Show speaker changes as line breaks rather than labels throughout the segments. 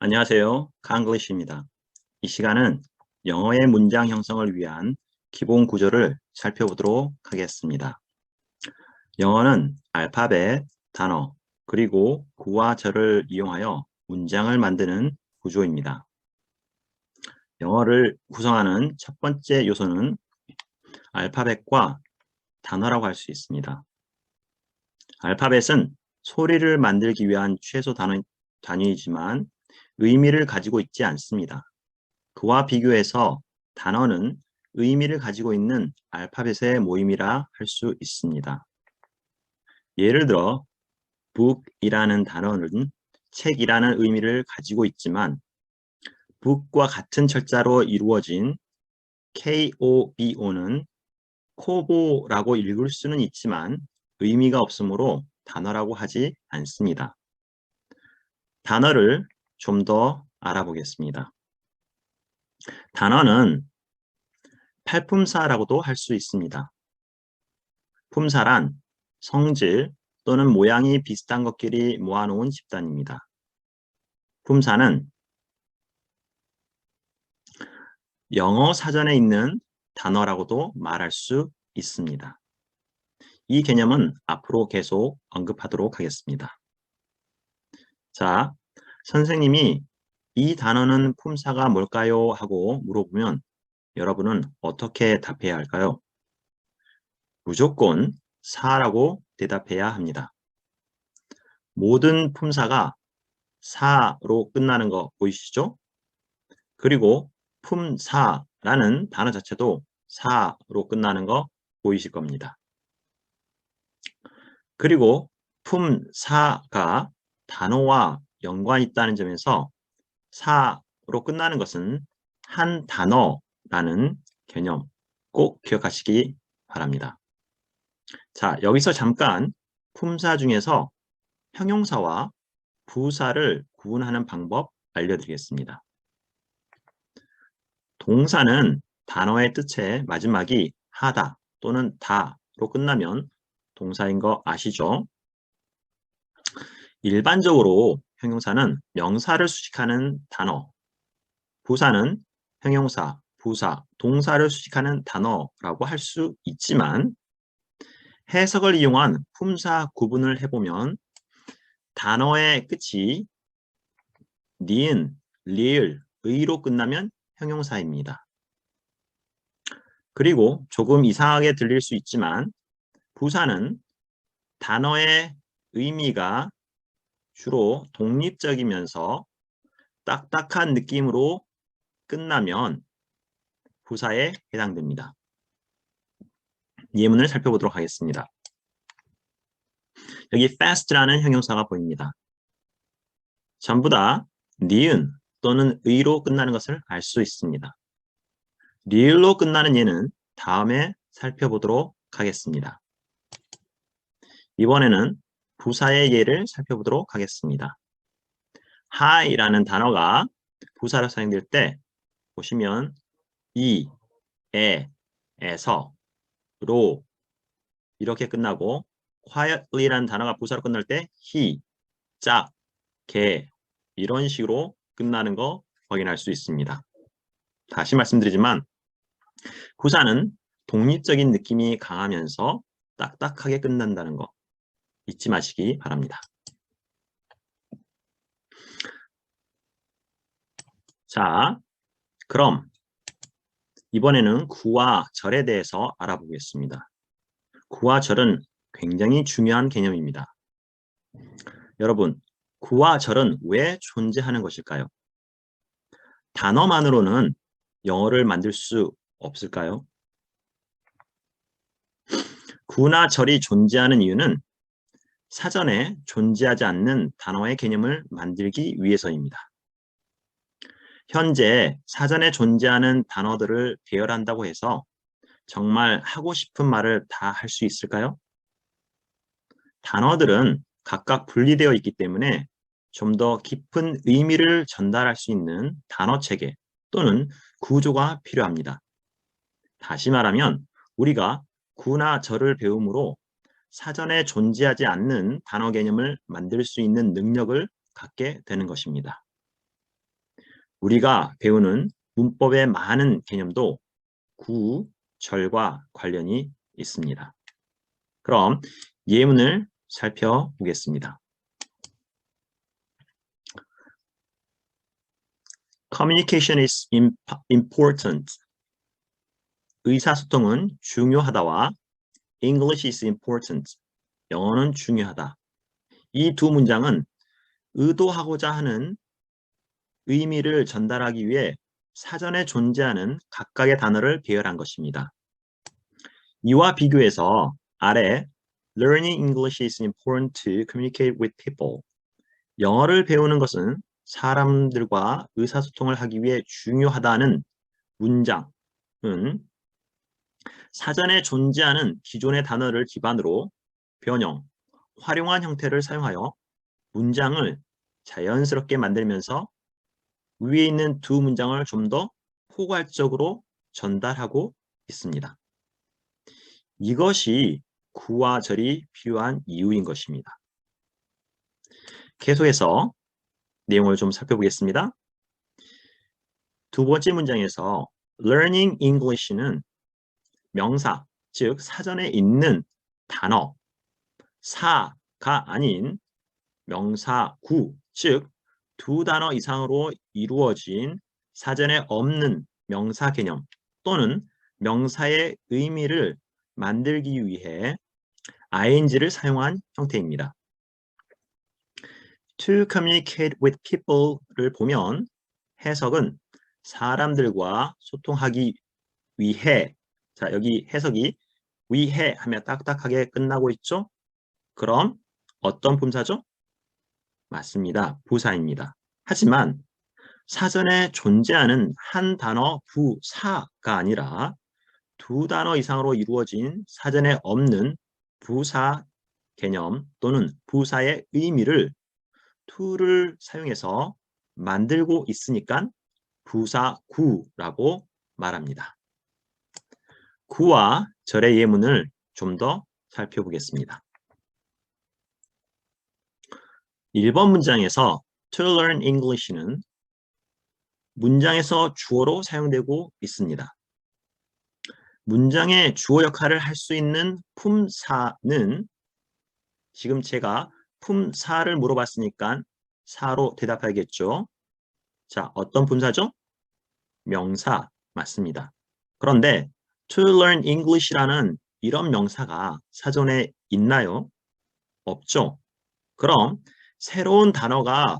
안녕하세요. 칸글리시입니다. 이 시간은 영어의 문장 형성을 위한 기본 구조를 살펴보도록 하겠습니다. 영어는 알파벳, 단어, 그리고 구와 절을 이용하여 문장을 만드는 구조입니다. 영어를 구성하는 첫 번째 요소는 알파벳과 단어라고 할 수 있습니다. 알파벳은 소리를 만들기 위한 최소 단위이지만 의미를 가지고 있지 않습니다. 그와 비교해서 단어는 의미를 가지고 있는 알파벳의 모임이라 할 수 있습니다. 예를 들어 book이라는 단어는 책이라는 의미를 가지고 있지만 book과 같은 철자로 이루어진 KOBO는 코보라고 읽을 수는 있지만 의미가 없으므로 단어라고 하지 않습니다. 단어를 좀 더 알아보겠습니다. 단어는 팔품사라고도 할 수 있습니다. 품사란 성질 또는 모양이 비슷한 것끼리 모아놓은 집단입니다. 품사는 영어 사전에 있는 단어라고도 말할 수 있습니다. 이 개념은 앞으로 계속 언급하도록 하겠습니다. 자, 선생님이 이 단어는 품사가 뭘까요? 하고 물어보면 여러분은 어떻게 답해야 할까요? 무조건 사라고 대답해야 합니다. 모든 품사가 사로 끝나는 거 보이시죠? 그리고 품사라는 단어 자체도 사로 끝나는 거 보이실 겁니다. 그리고 품사가 단어와 연관이 있다는 점에서 사로 끝나는 것은 한 단어라는 개념 꼭 기억하시기 바랍니다. 자, 여기서 잠깐 품사 중에서 형용사와 부사를 구분하는 방법 알려드리겠습니다. 동사는 단어의 뜻의 마지막이 하다 또는 다로 끝나면 동사인 거 아시죠? 일반적으로 형용사는 명사를 수식하는 단어, 부사는 형용사, 부사, 동사를 수식하는 단어라고 할 수 있지만 해석을 이용한 품사 구분을 해보면 단어의 끝이 니은, 리을, 의로 끝나면 형용사입니다. 그리고 조금 이상하게 들릴 수 있지만 부사는 단어의 의미가 주로 독립적이면서 딱딱한 느낌으로 끝나면 부사에 해당됩니다. 예문을 살펴보도록 하겠습니다. 여기 fast라는 형용사가 보입니다. 전부 다 니은 또는 의로 끝나는 것을 알 수 있습니다. 리을로 끝나는 예는 다음에 살펴보도록 하겠습니다. 이번에는 부사의 예를 살펴보도록 하겠습니다. high라는 단어가 부사로 사용될 때 보시면 이, 에서, 로 이렇게 끝나고 quietly라는 단어가 부사로 끝날 때 he, 짝, 개 이런 식으로 끝나는 거 확인할 수 있습니다. 다시 말씀드리지만 부사는 독립적인 느낌이 강하면서 딱딱하게 끝난다는 거 잊지 마시기 바랍니다. 자, 그럼 이번에는 구와 절에 대해서 알아보겠습니다. 구와 절은 굉장히 중요한 개념입니다. 여러분, 구와 절은 왜 존재하는 것일까요? 단어만으로는 영어를 만들 수 없을까요? 구나 절이 존재하는 이유는 사전에 존재하지 않는 단어의 개념을 만들기 위해서입니다. 현재 사전에 존재하는 단어들을 배열한다고 해서 정말 하고 싶은 말을 다 할 수 있을까요? 단어들은 각각 분리되어 있기 때문에 좀 더 깊은 의미를 전달할 수 있는 단어 체계 또는 구조가 필요합니다. 다시 말하면 우리가 구나 절을 배움으로 사전에 존재하지 않는 단어 개념을 만들 수 있는 능력을 갖게 되는 것입니다. 우리가 배우는 문법의 많은 개념도 구, 절과 관련이 있습니다. 그럼 예문을 살펴보겠습니다. Communication is important. 의사소통은 중요하다와 English is important. 영어는 중요하다. 이 두 문장은 의도하고자 하는 의미를 전달하기 위해 사전에 존재하는 각각의 단어를 배열한 것입니다. 이와 비교해서 아래 Learning English is important to communicate with people. 영어를 배우는 것은 사람들과 의사소통을 하기 위해 중요하다는 문장은 사전에 존재하는 기존의 단어를 기반으로 변형, 활용한 형태를 사용하여 문장을 자연스럽게 만들면서 위에 있는 두 문장을 좀 더 포괄적으로 전달하고 있습니다. 이것이 구와 절이 필요한 이유인 것입니다. 계속해서 내용을 좀 살펴보겠습니다. 두 번째 문장에서 Learning English는 명사, 즉 사전에 있는 단어, 사가 아닌 명사 구, 즉 두 단어 이상으로 이루어진 사전에 없는 명사 개념 또는 명사의 의미를 만들기 위해 ing를 사용한 형태입니다. To communicate with people를 보면 해석은 사람들과 소통하기 위해, 자 여기 해석이 위해 하면 딱딱하게 끝나고 있죠? 그럼 어떤 품사죠? 맞습니다. 부사입니다. 하지만 사전에 존재하는 한 단어 부사가 아니라 두 단어 이상으로 이루어진 사전에 없는 부사 개념 또는 부사의 의미를 to를 사용해서 만들고 있으니까 부사구라고 말합니다. 구와 절의 예문을 좀 더 살펴보겠습니다. 1번 문장에서 to learn English는 문장에서 주어로 사용되고 있습니다. 문장의 주어 역할을 할 수 있는 품사는 지금 제가 품사를 물어봤으니까 사로 대답해야겠죠. 자, 어떤 품사죠? 명사 맞습니다. 그런데 to learn English라는 이런 명사가 사전에 있나요? 없죠. 그럼 새로운 단어가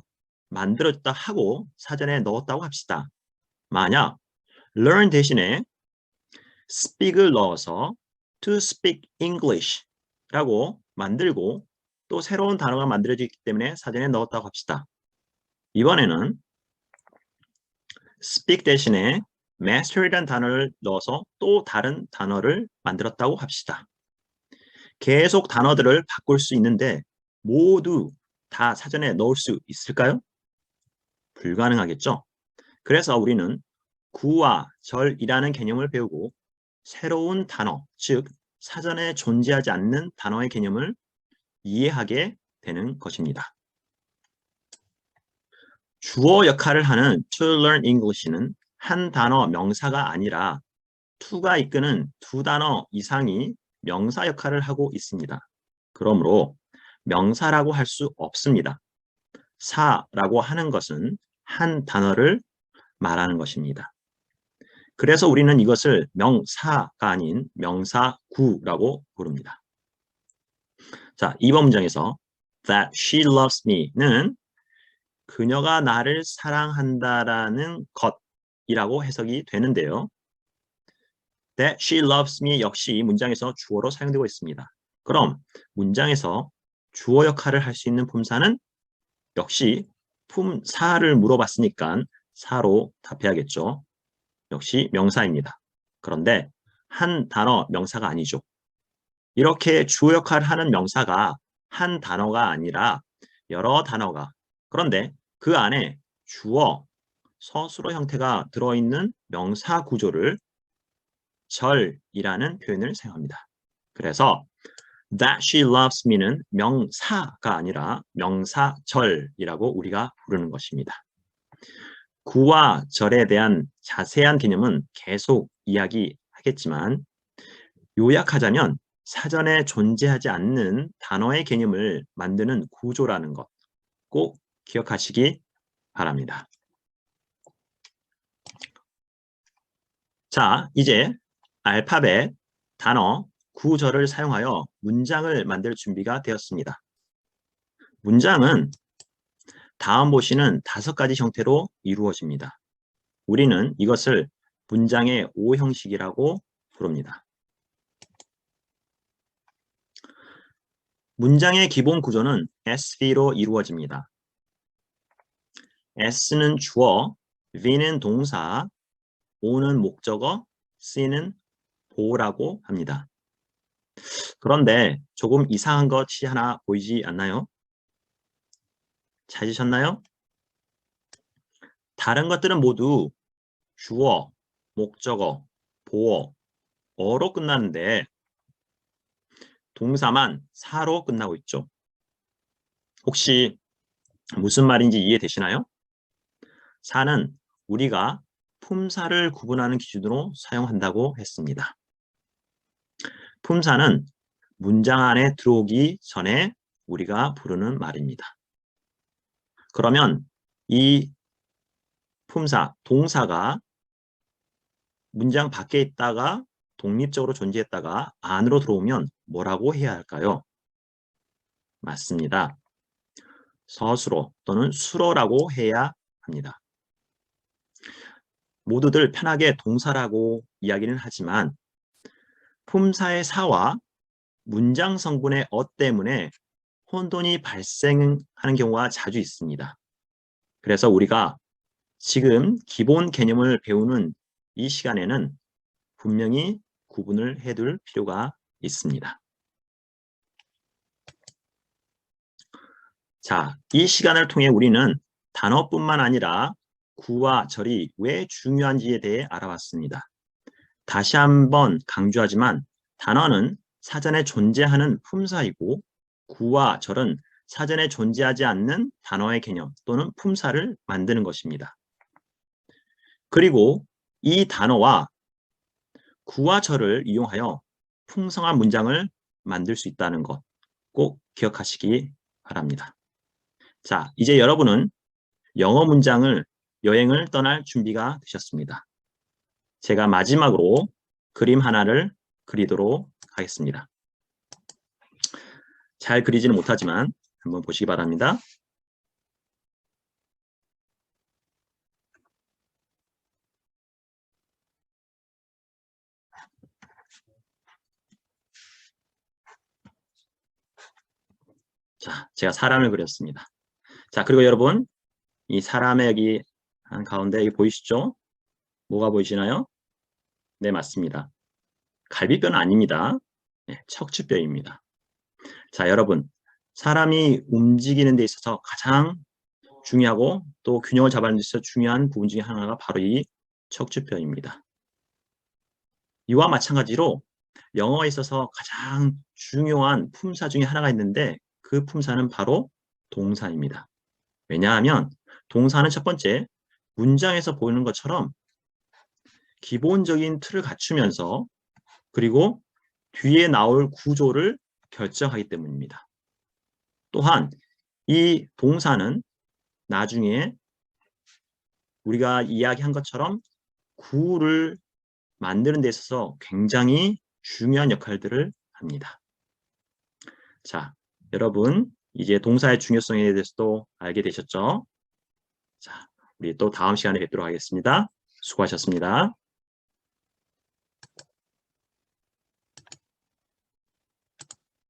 만들었다 하고 사전에 넣었다고 합시다. 만약 learn 대신에 speak을 넣어서 to speak English 라고 만들고 또 새로운 단어가 만들어지기 때문에 사전에 넣었다고 합시다. 이번에는 speak 대신에 master이라는 단어를 넣어서 또 다른 단어를 만들었다고 합시다. 계속 단어들을 바꿀 수 있는데 모두 다 사전에 넣을 수 있을까요? 불가능하겠죠. 그래서 우리는 구와 절이라는 개념을 배우고 새로운 단어, 즉 사전에 존재하지 않는 단어의 개념을 이해하게 되는 것입니다. 주어 역할을 하는 to learn English는 한 단어 명사가 아니라 to가 이끄는 두 단어 이상이 명사 역할을 하고 있습니다. 그러므로 명사라고 할 수 없습니다. 사라고 하는 것은 한 단어를 말하는 것입니다. 그래서 우리는 이것을 명사가 아닌 명사구라고 부릅니다. 자, 2번 문장에서 that she loves me는 그녀가 나를 사랑한다라는 것이라고 해석이 되는데요. that she loves me 역시 문장에서 주어로 사용되고 있습니다. 그럼 문장에서 주어 역할을 할 수 있는 품사는 역시 품사를 물어봤으니까 사로 답해야겠죠. 역시 명사입니다. 그런데 한 단어 명사가 아니죠. 이렇게 주어 역할을 하는 명사가 한 단어가 아니라 여러 단어가 그런데 그 안에 주어, 서술어 형태가 들어있는 명사 구조를 절이라는 표현을 사용합니다. 그래서 that she loves me는 명사가 아니라 명사절이라고 우리가 부르는 것입니다. 구와 절에 대한 자세한 개념은 계속 이야기하겠지만 요약하자면 사전에 존재하지 않는 단어의 개념을 만드는 구조라는 것 꼭 기억하시기 바랍니다. 자, 이제 알파벳, 단어, 구절을 사용하여 문장을 만들 준비가 되었습니다. 문장은 다음 보시는 5가지 형태로 이루어집니다. 우리는 이것을 문장의 O 형식이라고 부릅니다. 문장의 기본 구조는 SV로 이루어집니다. S는 주어, V는 동사, O는 목적어, C는 보호라고 합니다. 그런데 조금 이상한 것이 하나 보이지 않나요? 찾으셨나요? 다른 것들은 모두 주어, 목적어, 보어, 어로 끝나는데 동사만 사로 끝나고 있죠. 혹시 무슨 말인지 이해되시나요? 사는 우리가 품사를 구분하는 기준으로 사용한다고 했습니다. 품사는 문장 안에 들어오기 전에 우리가 부르는 말입니다. 그러면 이 품사, 동사가 문장 밖에 있다가 독립적으로 존재했다가 안으로 들어오면 뭐라고 해야 할까요? 맞습니다. 서술어 또는 수어라고 해야 합니다. 모두들 편하게 동사라고 이야기는 하지만 품사의 사와 문장 성분의 어 때문에 혼돈이 발생하는 경우가 자주 있습니다. 그래서 우리가 지금 기본 개념을 배우는 이 시간에는 분명히 구분을 해둘 필요가 있습니다. 자, 이 시간을 통해 우리는 단어뿐만 아니라 구와 절이 왜 중요한지에 대해 알아봤습니다. 다시 한번 강조하지만 단어는 사전에 존재하는 품사이고 구와 절은 사전에 존재하지 않는 단어의 개념 또는 품사를 만드는 것입니다. 그리고 이 단어와 구와 절을 이용하여 풍성한 문장을 만들 수 있다는 것 꼭 기억하시기 바랍니다. 자, 이제 여러분은 영어 문장을 여행을 떠날 준비가 되셨습니다. 제가 마지막으로 그림 하나를 그리도록 하겠습니다. 잘 그리지는 못하지만 한번 보시기 바랍니다. 자, 제가 사람을 그렸습니다. 자, 그리고 여러분, 이 사람의 여기 한 가운데 여기 보이시죠? 뭐가 보이시나요? 네, 맞습니다. 갈비뼈는 아닙니다. 네, 척추뼈입니다. 자, 여러분, 사람이 움직이는 데 있어서 가장 중요하고 또 균형을 잡아내는 데 있어서 중요한 부분 중에 하나가 바로 이 척추뼈입니다. 이와 마찬가지로 영어에 있어서 가장 중요한 품사 중에 하나가 있는데 그 품사는 바로 동사입니다. 왜냐하면 동사는 첫 번째 문장에서 보이는 것처럼 기본적인 틀을 갖추면서 그리고 뒤에 나올 구조를 결정하기 때문입니다. 또한 이 동사는 나중에 우리가 이야기한 것처럼 구를 만드는 데 있어서 굉장히 중요한 역할들을 합니다. 자, 여러분 이제 동사의 중요성에 대해서도 알게 되셨죠? 자, 우리 또 다음 시간에 뵙도록 하겠습니다. 수고하셨습니다.